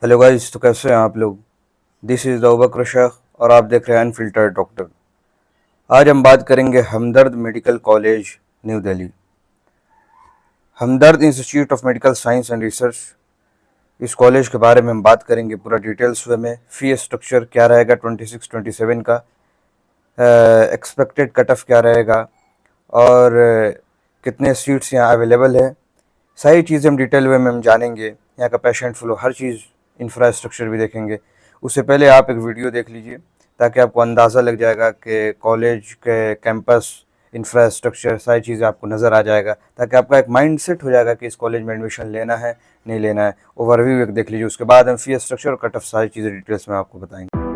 Hello guys, तो कैसे हैं आप लोग। दिस इज़ अबूबकर शेख और आप देख रहे हैं अनफिल्टर्ड डॉक्टर। आज हम बात करेंगे Hamdard medical college, new Delhi. Hamdard institute of medical science and research, इस कॉलेज के बारे में हम बात करेंगे पूरा डिटेल्स में। फी स्ट्रक्चर क्या रहेगा 26-27 का, एक्सपेक्टेड कट ऑफ क्या रहेगा और कितने सीट्स यहाँ अवेलेबल है, सारी चीज़ें हम डिटेल वे में हम जानेंगे। यहाँ का पेशेंट फ्लो, हर चीज़, इंफ्रास्ट्रक्चर भी देखेंगे। उससे पहले आप एक वीडियो देख लीजिए ताकि आपको अंदाज़ा लग जाएगा कि कॉलेज के कैंपस, इंफ्रास्ट्रक्चर, सारी चीज़ें आपको नज़र आ जाएगा, ताकि आपका एक माइंड सेट हो जाएगा कि इस कॉलेज में एडमिशन लेना है नहीं लेना है। ओवरव्यू एक देख लीजिए, उसके बाद हम फी स्ट्रक्चर और कट ऑफ सारी चीज़ें डिटेल्स में आपको बताएंगे।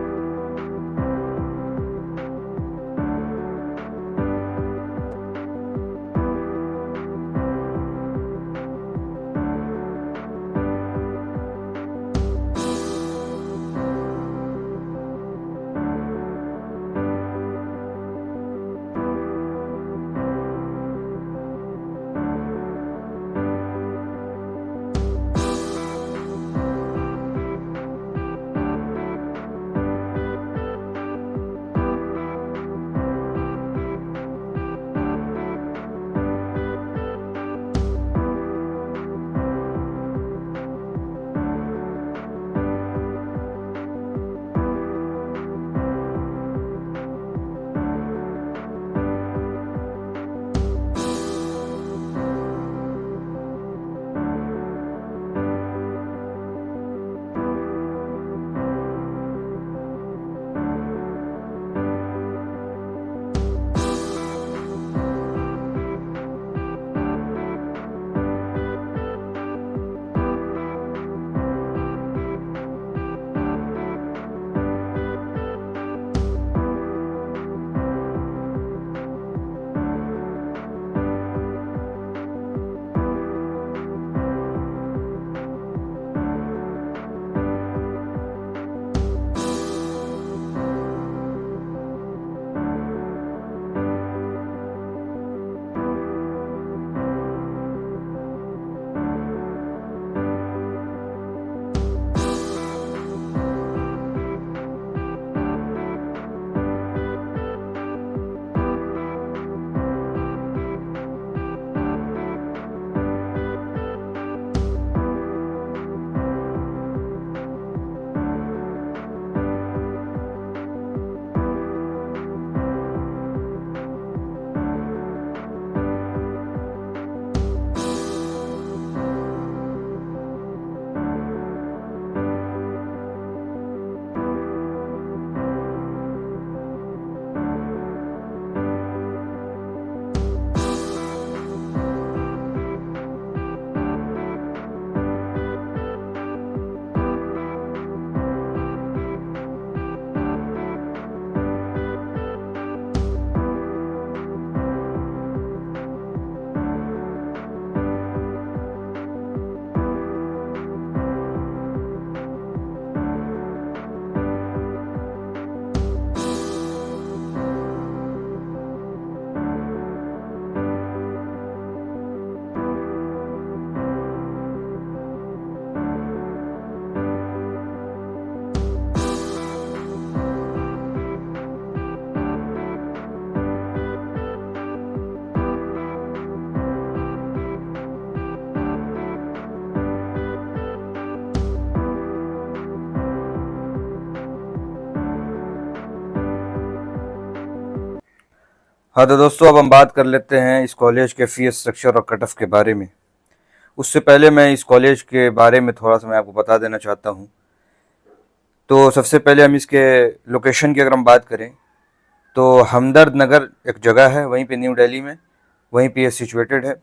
हाँ तो दोस्तों, अब हम बात कर लेते हैं इस कॉलेज के फी स्ट्रक्चर और कट ऑफ के बारे में। उससे पहले मैं इस कॉलेज के बारे में थोड़ा सा मैं आपको बता देना चाहता हूँ। तो सबसे पहले हम इसके लोकेशन की अगर हम बात करें तो हमदर्द नगर एक जगह है, वहीं पे न्यू दिल्ली में, वहीं पे ये सिचुएटेड है।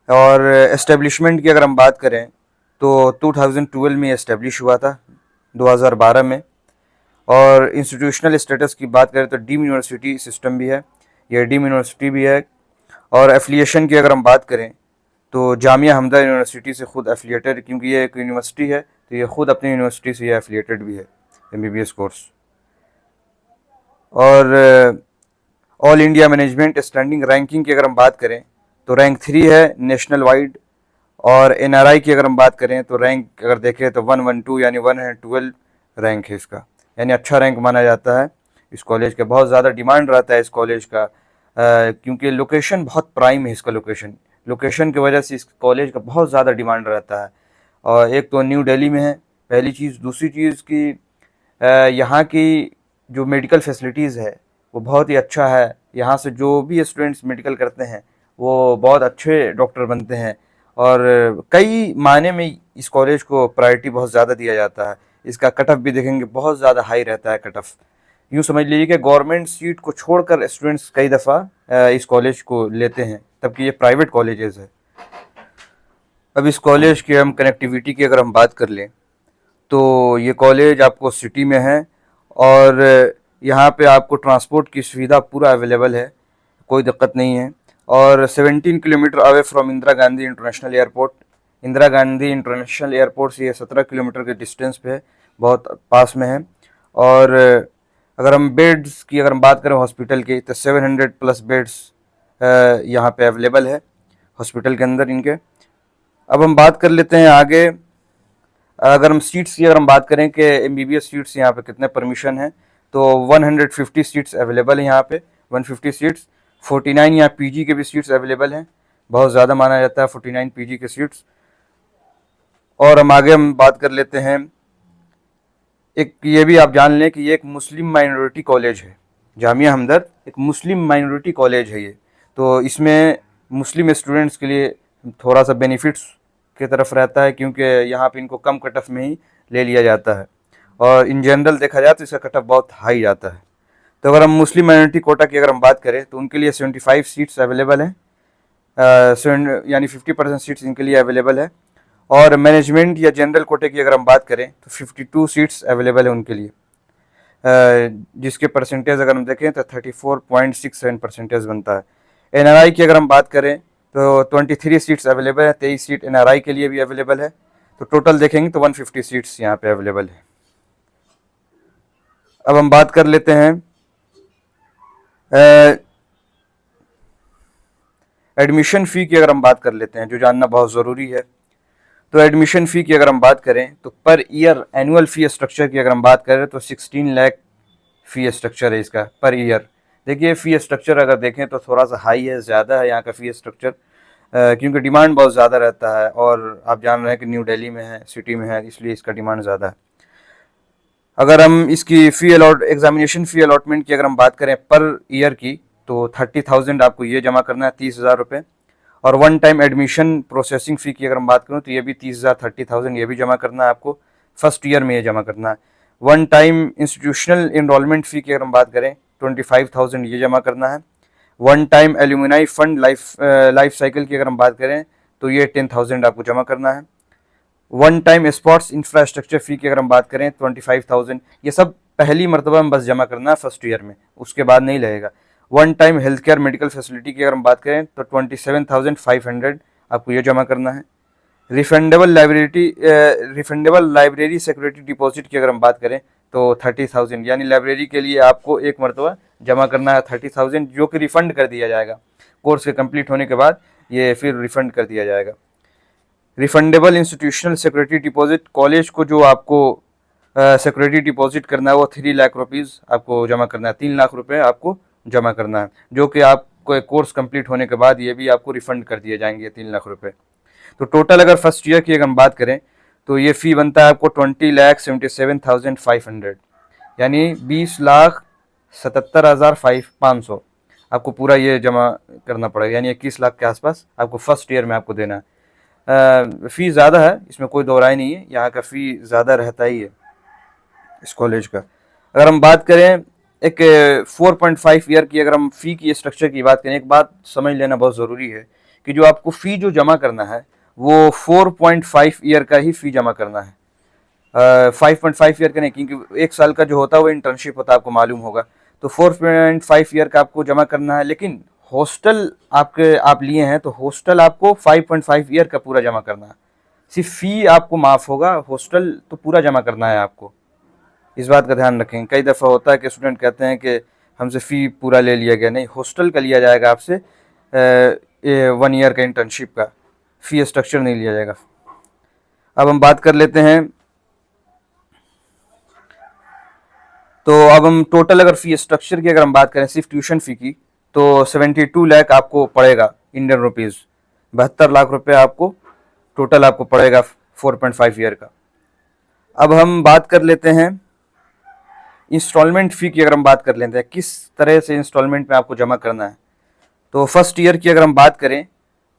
और एस्टेब्लिशमेंट की अगर हम बात करें तो 2012 में एस्टेब्लिश हुआ था, 2012 में। और इंस्टीट्यूशनल स्टेटस की बात करें तो डीम यूनिवर्सिटी सिस्टम भी है, ये डीम यूनिवर्सिटी भी है। और एफिलिएशन की अगर हम बात करें तो जामिया हमदा यूनिवर्सिटी से खुद एफिलिएटेड, क्योंकि ये एक यूनिवर्सिटी है तो ये खुद अपनी यूनिवर्सिटी से ये एफिलिएटेड भी है, एमबीबीएस कोर्स। और all India management standing ranking की अगर हम बात करें तो रैंक 3 है नेशनल वाइड। और एनआरआई की अगर हम बात करें तो रैंक अगर देखें तो 112 यानी 112 रैंक है इसका, यानी अच्छा रैंक माना जाता है इस कॉलेज का। बहुत ज़्यादा डिमांड रहता है इस कॉलेज का, क्योंकि लोकेशन बहुत प्राइम है इसका। लोकेशन की वजह से इस कॉलेज का बहुत ज़्यादा डिमांड रहता है। और एक तो न्यू दिल्ली में है पहली चीज़, दूसरी चीज़ कि यहाँ की जो मेडिकल फैसिलिटीज़ है वो बहुत ही अच्छा है। यहाँ से जो भी स्टूडेंट्स मेडिकल करते हैं वो बहुत अच्छे डॉक्टर बनते हैं, और कई मायने में इस कॉलेज को प्रायोरिटी बहुत ज़्यादा दिया जाता है। इसका कट ऑफ भी देखेंगे बहुत ज़्यादा हाई रहता है कट ऑफ। यूँ समझ लीजिए कि गवर्नमेंट सीट को छोड़कर स्टूडेंट्स कई दफ़ा इस कॉलेज को लेते हैं, तबकि ये प्राइवेट कॉलेजेस है। अब इस कॉलेज की हम कनेक्टिविटी की अगर हम बात कर लें तो ये कॉलेज आपको सिटी में है, और यहाँ पे आपको ट्रांसपोर्ट की सुविधा पूरा अवेलेबल है, कोई दिक्कत नहीं है। और 17 kilometre away from Indira Gandhi international airport. Indira Gandhi international airport से ये 17 किलोमीटर के डिस्टेंस पे है, बहुत पास में है। और अगर हम बेड्स की अगर हम बात करें हॉस्पिटल की तो 700 प्लस बेड्स यहाँ पे अवेलेबल है हॉस्पिटल के अंदर इनके। अब हम बात कर लेते हैं आगे, अगर हम सीट्स की अगर हम बात करें कि एमबीबीएस सीट्स यहाँ पे कितने परमिशन है, तो 150 सीट्स अवेलेबल है यहाँ पे, 150 सीट्स। 49 यहाँ पीजी के भी सीट्स अवेलेबल हैं, बहुत ज़्यादा माना जाता है 49 पीजी के सीट्स। और हम आगे हम बात कर लेते हैं, एक ये भी आप जान लें कि ये एक मुस्लिम माइनॉरिटी कॉलेज है। जामिया हमदर्द एक मुस्लिम माइनॉरिटी कॉलेज है ये, तो इसमें मुस्लिम स्टूडेंट्स के लिए थोड़ा सा बेनिफिट्स की तरफ रहता है, क्योंकि यहाँ पे इनको कम कट ऑफ में ही ले लिया जाता है, और इन जनरल देखा जाए तो इसका कट ऑफ बहुत हाई जाता है। तो अगर हम मुस्लिम माइनॉरिटी कोटा की अगर हम बात करें तो उनके लिए 75 सीट्स अवेलेबल हैं, यानी 50% सीट्स इनके लिए अवेलेबल है। और मैनेजमेंट या जनरल कोटे की अगर हम बात करें तो 52 सीट्स अवेलेबल है उनके लिए, जिसके परसेंटेज अगर हम देखें तो 34.67 परसेंटेज बनता है। एनआरआई की अगर हम बात करें तो 23 सीट्स अवेलेबल है, 23 सीट एनआरआई के लिए भी अवेलेबल है, तो टोटल देखेंगे तो 150 सीट्स यहाँ पे अवेलेबल है। अब हम बात कर लेते हैं एडमिशन फ़ी की अगर हम बात कर लेते हैं, जो जानना बहुत ज़रूरी है। तो एडमिशन फ़ी की अगर हम बात करें तो per year annual fee structure की अगर हम बात करें तो 16 लाख फ़ी स्ट्रक्चर है इसका पर ईयर। देखिए फ़ी स्ट्रक्चर अगर देखें तो थोड़ा सा हाई है, ज़्यादा है यहाँ का फ़ी स्ट्रक्चर, क्योंकि डिमांड बहुत ज़्यादा रहता है, और आप जान रहे हैं कि न्यू दिल्ली में है, सिटी में है, इसलिए इसका डिमांड ज़्यादा है। अगर हम इसकी एग्जामिनेशन फ़ी अलॉटमेंट की अगर हम बात करें पर ईयर की तो 30,000 आपको ये जमा करना है, 30,000 रुपये। और one time admission processing fee की अगर हम बात करूँ तो ये भी 30,000 30,000 ये भी जमा करना है आपको, फर्स्ट ईयर में ये जमा करना है। वन टाइम इंस्टीट्यूशनल इनरोलमेंट फ़ी की अगर हम बात करें 25,000 ये जमा करना है। One time alumni fund life cycle की अगर हम बात करें तो ये 10,000 आपको जमा करना है। वन टाइम स्पोर्ट्स इंफ्रास्ट्रक्चर फ़ी की अगर हम बात करें 25,000, ये सब पहली मरतबा में बस जमा करना है फर्स्ट ईयर में, उसके बाद नहीं लगेगा। One time health care medical facility की अगर हम बात करें तो 27,500 आपको ये जमा करना है। रिफंडेबल लाइब्रेरी सिक्योरिटी डिपॉजिट की अगर हम बात करें तो 30,000, यानी लाइब्रेरी के लिए आपको एक मरतबा जमा करना है 30,000, जो कि रिफ़ंड कर दिया जाएगा कोर्स के कंप्लीट होने के बाद, ये फिर रिफ़ंड कर दिया जाएगा। Refundable institutional security deposit, college को जो आपको सिक्योरिटी डिपॉजिट करना है वो 3 लाख रुपीज़ आपको जमा करना है, 3 लाख रुपए आपको जमा करना है, जो कि आपको कोर्स कंप्लीट होने के बाद ये भी आपको रिफ़ंड कर दिए जाएंगे 3 लाख रुपए। तो टोटल अगर फर्स्ट ईयर की अगर हम बात करें तो ये फ़ी बनता है आपको 20,77,500, यानी 20,77,500 आपको पूरा ये जमा करना पड़ेगा, यानी 21 लाख के आसपास आपको फर्स्ट ईयर में आपको देना है। फ़ी ज़्यादा है, इसमें कोई दो राय नहीं है, यहाँ का फ़ी ज़्यादा रहता ही है इस कॉलेज का। अगर हम बात करें एक 4.5 ईयर की अगर हम फ़ी की स्ट्रक्चर की बात करें, एक बात समझ लेना बहुत ज़रूरी है कि जो आपको फ़ी जो जमा करना है वो 4.5 ईयर का ही फ़ी जमा करना है, 5.5 ईयर का नहीं, क्योंकि एक साल का जो होता है वो इंटर्नशिप होता है, आपको मालूम होगा। तो 4.5 ईयर का आपको जमा करना है, लेकिन हॉस्टल आप लिए हैं तो हॉस्टल आपको 5.5 ईयर का पूरा जमा करना है। सिर्फ फ़ी आपको माफ़ होगा, हॉस्टल तो पूरा जमा करना है आपको, इस बात का ध्यान रखें। कई दफ़ा होता है कि स्टूडेंट कहते हैं कि हमसे फ़ी पूरा ले लिया गया, नहीं, हॉस्टल का लिया जाएगा आपसे 1 ईयर का इंटर्नशिप का, फ़ी स्ट्रक्चर नहीं लिया जाएगा। अब हम बात कर लेते हैं, तो अब हम टोटल अगर फ़ी स्ट्रक्चर की अगर हम बात करें सिर्फ ट्यूशन फ़ी की, तो 72 लाख आपको पड़ेगा इंडियन रुपीज़, 72 लाख रुपए आपको टोटल आपको पड़ेगा 4.5 ईयर का। अब हम बात कर लेते हैं इंस्टॉलमेंट फ़ी की, अगर हम बात कर लेते हैं किस तरह से इंस्टॉलमेंट में आपको जमा करना है। तो फर्स्ट ईयर की अगर हम बात करें,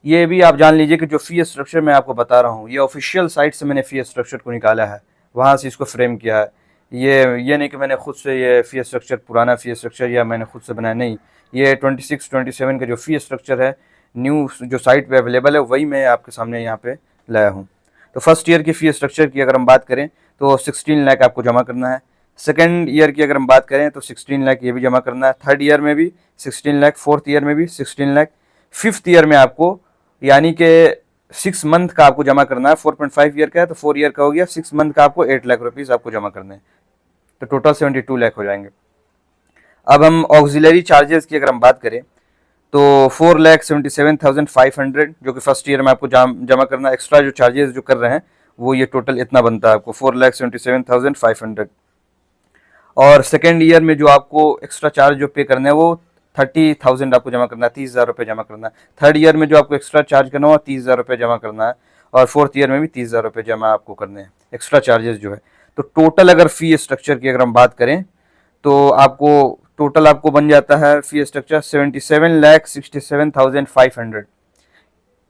ये भी आप जान लीजिए कि जो फ़ी स्ट्रक्चर मैं आपको बता रहा हूँ ये ऑफिशियल साइट से मैंने फ़ी स्ट्रक्चर को निकाला है, वहाँ से इसको फ्रेम किया है। ये नहीं कि मैंने खुद से ये फ़ी स्ट्रक्चर, पुराना फ़ी स्ट्रक्चर या मैंने खुद से बनाया, नहीं। ये 26-27 का जो फ़ी स्ट्रक्चर है न्यू जो साइट पे अवेलेबल है वही मैं आपके सामने यहाँ पे लाया हूँ। तो फर्स्ट ईयर की फ़ी स्ट्रक्चर की अगर हम बात करें तो 16 लाख आपको जमा करना है। सेकेंड ईयर की अगर हम बात करें तो 16 लाख ये भी जमा करना है। थर्ड ईयर में भी 16 लाख, फोर्थ ईयर में भी 16 लाख, फिफ्थ ईयर में आपको यानी कि 6 मंथ का आपको जमा करना है। 4.5 ईयर का है तो 4 ईयर का हो गया, 6 मंथ का आपको 8 लाख रुपीज़ आपको जमा करने हैं, तो टोटल 72 लाख हो जाएंगे। अब हम ऑक्सिलरी चार्जेस की अगर हम बात करें तो 4,77,500 जो कि फर्स्ट ईयर में आपको जमा करना, एक्स्ट्रा जो चार्जेस जो कर रहे हैं वो ये टोटल इतना बनता है आपको 4,77,500। और सेकेंड ईयर में जो आपको एक्स्ट्रा चार्ज जो पे करना है वो 30,000 आपको जमा करना है, 30,000 रुपये जमा करना है। थर्ड ईयर में जो आपको एक्स्ट्रा चार्ज करना हो 30,000 रुपये जमा करना है, और फोर्थ ईयर में भी 30,000 रुपये जमा आपको करने हैं, एक्स्ट्रा चार्जेस जो है। तो टोटल अगर फ़ी स्ट्रक्चर की अगर हम बात करें तो आपको टोटल आपको बन जाता है फ़ी स्ट्रक्चर 77,67,500,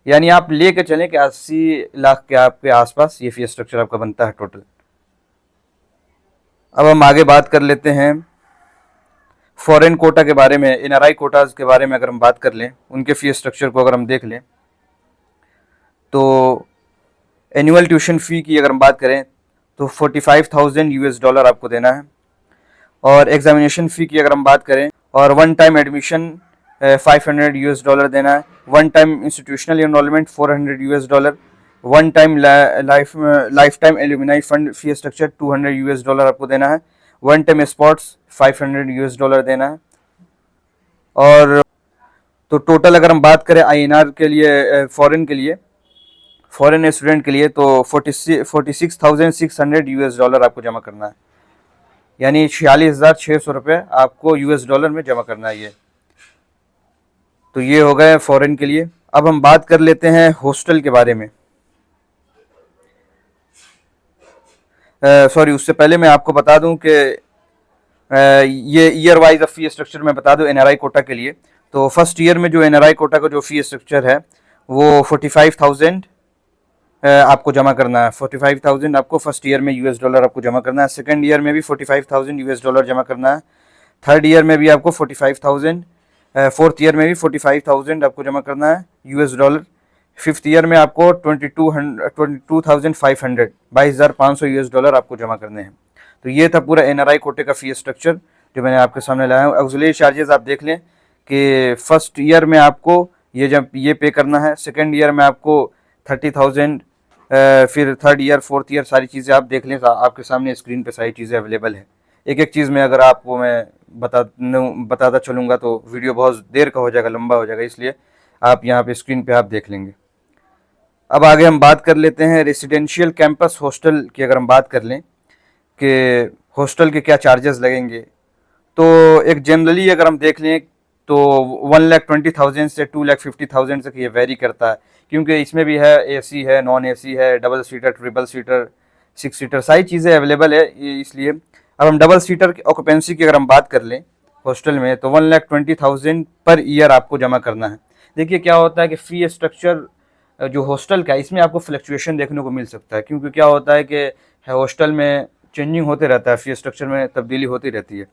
यानी आप लेके चलें कि 80 लाख के आपके आसपास ये फ़ी स्ट्रक्चर आपका बनता है टोटल। अब हम आगे बात कर लेते हैं फॉरेन कोटा के बारे में, एनआरआई कोटाज के बारे में अगर हम बात कर लें, उनके फ़ी स्ट्रक्चर को अगर हम देख लें तो एनुअल ट्यूशन फ़ी की अगर हम बात करें तो $45,000 आपको देना है। और एग्जामिनेशन फ़ी की अगर हम बात करें, और वन टाइम एडमिशन $500 देना है। One time institutional enrolment $400, one time life time alumni fund fee structure $200 आपको देना है। वन टाइम स्पोर्ट्स $500 देना है। और तो टोटल अगर हम बात करें आईएनआर के लिए, फॉरेन के लिए, फॉरेन स्टूडेंट के लिए, तो $46,600 आपको जमा करना है, यानी 46,600 रुपये आपको $, में जमा करना है ये। तो ये हो गए फॉरेन के लिए। अब हम बात कर लेते हैं हॉस्टल के बारे में। सॉरी, उससे पहले मैं आपको बता दूं कि ये ईयर वाइज फ़ी स्ट्रक्चर में बता दूं एनआरआई कोटा के लिए। तो फर्स्ट ईयर में जो एनआरआई कोटा का जो फ़ी स्ट्रक्चर है वो 45,000 आपको जमा करना है। 45,000 आपको फर्स्ट ईयर में $, आपको जमा करना है। सेकंड ईयर में भी 45,000 $, जमा करना है। थर्ड ईयर में भी आपको 45,000, फोर्थ ईयर में भी 45,000 आपको जमा करना है $। फिफ्थ ईयर में आपको 22,500 $22,500 आपको जमा करने हैं। तो ये था पूरा एनआरआई कोटे का फ़ी स्ट्रक्चर जो मैंने आपके सामने लाया हूँ। ऑक्सिलरी चार्जेस आप देख लें कि फर्स्ट ईयर में आपको ये पे करना है, सेकेंड ईयर में आपको 30,000, फिर थर्ड ईयर, फोर्थ ईयर, सारी चीज़ें आप देख लें, आपके सामने स्क्रीन पे सारी चीज़ें अवेलेबल है। एक एक चीज़ में अगर आपको मैं बताता चलूँगा तो वीडियो बहुत देर का हो जाएगा, लंबा हो जाएगा, इसलिए आप यहाँ पे स्क्रीन पे आप देख लेंगे। अब आगे हम बात कर लेते हैं रेसिडेंशियल कैंपस हॉस्टल की। अगर हम बात कर लें कि हॉस्टल के क्या चार्जेस लगेंगे, तो एक जनरली अगर हम देख लें तो 1,20,000 से 2,50,000 तक ये वेरी करता है, क्योंकि इसमें भी है एसी है, नॉन एसी है, double seater, triple seater, 6 seater, सारी चीज़ें अवेलेबल है, इसलिए। अब हम डबल सीटर की ऑक्यूपेंसी की अगर हम बात कर लें हॉस्टल में तो 1,20,000 पर ईयर आपको जमा करना है। देखिए क्या होता है कि फ़ी स्ट्रक्चर जो हॉस्टल का है इसमें आपको फ्लक्चुएशन देखने को मिल सकता है, क्योंकि क्या होता है कि हॉस्टल में चेंजिंग होते रहता है, फ़ी स्ट्रक्चर में तब्दीली होती रहती है।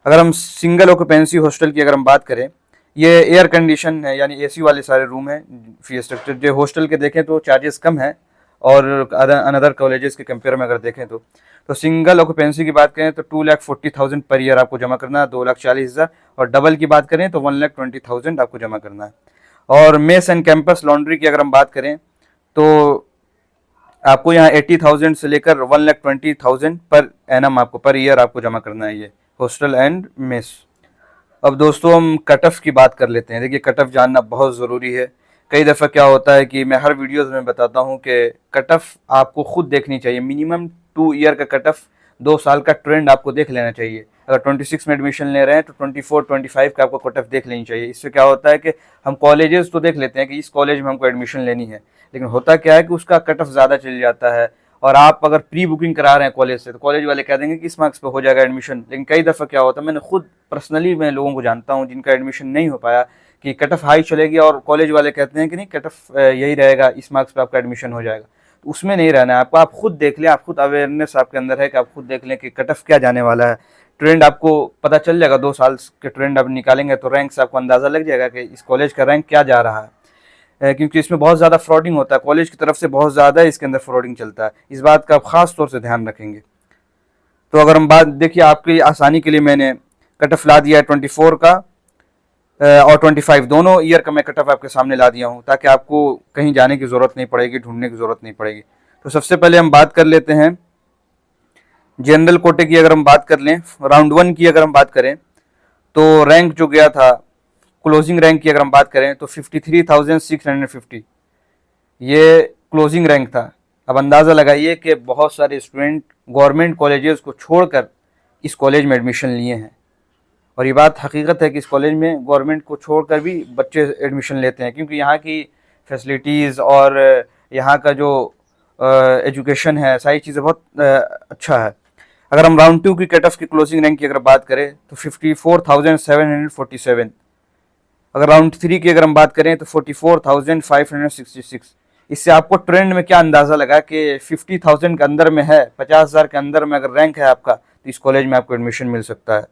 अगर हम सिंगल ऑक्यूपेंसी हॉस्टल की अगर हम बात करें, ये एयर कंडीशन है, यानी एसी वाले सारे रूम हैं। फ़ी स्ट्रक्चर जो हॉस्टल के देखें तो चार्जेस कम है, और अनदर कॉलेजेस के कंपेयर में अगर देखें तो सिंगल ऑक्यूपेंसी की बात करें तो 2,40,000 पर ईयर आपको जमा करना है, 2,40,000, और डबल की बात करें तो 1,20,000 आपको जमा करना है। और मेस एंड कैंपस लॉन्ड्री की अगर हम बात करें तो आपको यहाँ 80,000 से लेकर 1,20,000 पर एनम आपको पर ईयर आपको जमा करना है, ये हॉस्टल एंड मेस। अब दोस्तों हम कट ऑफ की बात कर लेते हैं। देखिए कट ऑफ जानना बहुत ज़रूरी है, कई दफ़ा क्या होता है कि मैं हर वीडियोज़ में बताता हूँ कि कट ऑफ आपको खुद देखनी चाहिए। मिनिमम 2 ईयर का कट ऑफ, 2 साल का ट्रेंड आपको देख लेना चाहिए। अगर 26 में एडमिशन ले रहे हैं तो 24-25 का आपको कट ऑफ देख लेनी चाहिए। इससे क्या होता है कि हम कॉलेजेस तो देख लेते हैं कि इस कॉलेज में हमको एडमिशन लेनी है, लेकिन होता क्या है कि उसका कट ऑफ ज़्यादा चल जाता है। और आप अगर प्री बुकिंग करा रहे हैं कॉलेज से, तो कॉलेज वाले कह देंगे कि इस मार्क्स पे हो जाएगा एडमिशन। लेकिन कई दफ़ा क्या होता है, मैंने खुद पर्सनली मैं लोगों को जानता हूँ जिनका एडमिशन नहीं हो पाया, कि कट ऑफ हाई चलेगी और कॉलेज वाले कहते हैं कि नहीं कट ऑफ यही रहेगा, इस मार्क्स पे आपका एडमिशन हो जाएगा। तो उसमें नहीं रहना है आपको। आप खुद देख लें, आप खुद अवेयरनेस आपके अंदर है कि आप खुद देख लें कि कट ऑफ क्या जाने वाला है। ट्रेंड आपको पता चल जाएगा, 2 साल के ट्रेंड आप निकालेंगे तो रैंक से आपको अंदाज़ा लग जाएगा कि इस कॉलेज का रैंक क्या जा रहा है। क्योंकि इसमें बहुत ज़्यादा फ्रॉडिंग होता है, कॉलेज की तरफ से बहुत ज़्यादा इसके अंदर फ्रॉडिंग चलता है। इस बात का आप ख़ास तौर से ध्यान रखेंगे। तो अगर हम बात देखिए, आपकी आसानी के लिए मैंने कट ऑफ ला दिया है 24 का और 25, दोनों ईयर का मैं कट ऑफ आपके सामने ला दिया हूँ, ताकि आपको कहीं जाने की ज़रूरत नहीं पड़ेगी, ढूंढने की ज़रूरत नहीं पड़ेगी। तो सबसे पहले हम बात कर लेते हैं जनरल कोटे की। अगर हम बात कर लें राउंड 1 की, अगर हम बात करें तो रैंक जो गया था, क्लोजिंग रैंक की अगर हम बात करें तो 53,650 ये क्लोजिंग रैंक था। अब अंदाज़ा लगाइए कि बहुत सारे स्टूडेंट गवर्नमेंट कॉलेजेस को छोड़कर इस कॉलेज में एडमिशन लिए हैं। और ये बात हकीकत है कि इस कॉलेज में गवर्नमेंट को छोड़कर भी बच्चे एडमिशन लेते हैं, क्योंकि यहाँ की फैसिलिटीज़ और यहाँ का जो एजुकेशन है, सारी चीज़ें बहुत अच्छा है। अगर हम राउंड 2 की कट ऑफ की क्लोजिंग रैंक की अगर बात करें तो 54,747। अगर राउंड 3 की अगर हम बात करें तो 44,566। इससे आपको ट्रेंड में क्या अंदाज़ा लगा कि 50,000 के अंदर में है, 50,000 के अंदर में अगर रैंक है आपका, तो इस कॉलेज में आपको एडमिशन मिल सकता है।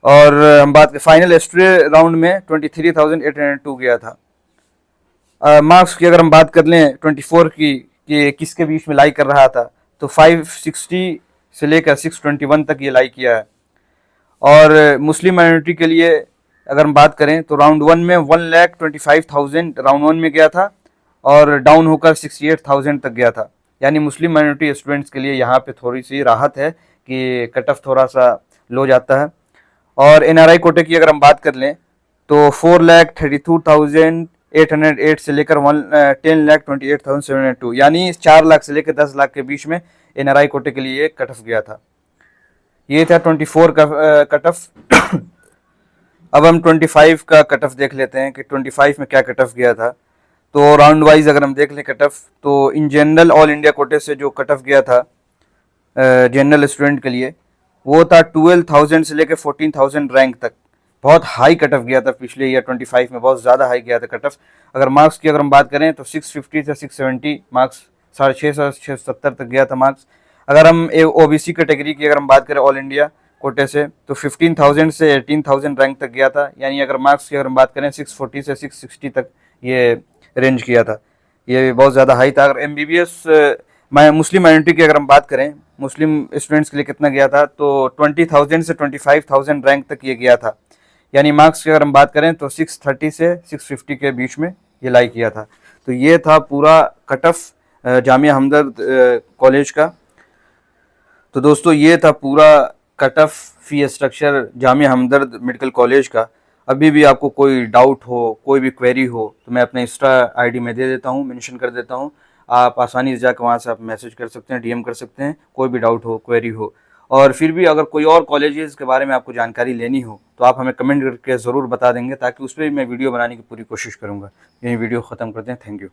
और हम बात करें फाइनल एस्ट्रे राउंड में 23,802 गया था। मार्क्स की अगर हम बात कर लें 24 की कि किसके बीच में लाई कर रहा था, तो 560 से लेकर 621 तक ये लाई किया है। और मुस्लिम माइनॉरिटी के लिए अगर हम बात करें तो राउंड 1 में 1,25,000 राउंड 1 में गया था और डाउन होकर 68,000 तक गया था। यानी मुस्लिम माइनॉरिटी स्टूडेंट्स के लिए यहाँ पे थोड़ी सी राहत है कि कट ऑफ थोड़ा सा लो जाता है। और एनआरआई कोटे की अगर हम बात कर लें तो 4,32,808 से लेकर 10,28,702, यानी 4 लाख से लेकर 10 लाख के बीच में एनआरआई कोटे के लिए कट ऑफ गया था। ये था 24 का कट ऑफ। अब हम 25 का कट ऑफ देख लेते हैं कि 25 में क्या कट ऑफ गया था। तो राउंड वाइज अगर हम देख लें कट ऑफ, तो इन जनरल ऑल इंडिया कोटे से जो कट ऑफ गया था जनरल स्टूडेंट के लिए, वो था 12,000 से लेकर 14,000 रैंक तक। बहुत हाई कट ऑफ गया था पिछले ईयर 25 में, बहुत ज़्यादा हाई गया था कट ऑफ। अगर मार्क्स की अगर हम बात करें तो 650 से 670 मार्क्स, 650 से 670 तक गया था मार्क्स। अगर हम ओबीसी कैटेगरी की अगर हम बात करें ऑल इंडिया कोटे से, तो 15,000 से 18,000 रैंक तक गया था। यानी अगर मार्क्स की अगर हम बात करें 640 से 660 तक ये रेंज किया था। ये बहुत ज़्यादा हाई था। अगर एमबीबीएस मुस्लिम माइनॉरिटी की अगर हम बात करें, मुस्लिम स्टूडेंट्स के लिए कितना गया था, तो 20,000 से 25,000 रैंक तक ये गया था। यानी मार्क्स की अगर हम बात करें तो 630 से 650 के बीच में ये लाई किया था। तो ये था पूरा cut off Jamia Hamdard college का। तो दोस्तों ये था पूरा cut off fee structure Jamia Hamdard medical college का। अभी भी आपको कोई डाउट हो, कोई भी क्वेरी हो, तो मैं अपने इंस्टा आईडी में दे देता हूँ, मेंशन कर देता हूँ। आप आसानी से जाकर वहाँ से आप मैसेज कर सकते हैं, डीएम कर सकते हैं, कोई भी डाउट हो, क्वेरी हो। और फिर भी अगर कोई और कॉलेजेस के बारे में आपको जानकारी लेनी हो तो आप हमें कमेंट करके ज़रूर बता देंगे, ताकि उस पर मैं वीडियो बनाने की पूरी कोशिश करूँगा। यही वीडियो ख़त्म करते हैं। Thank you.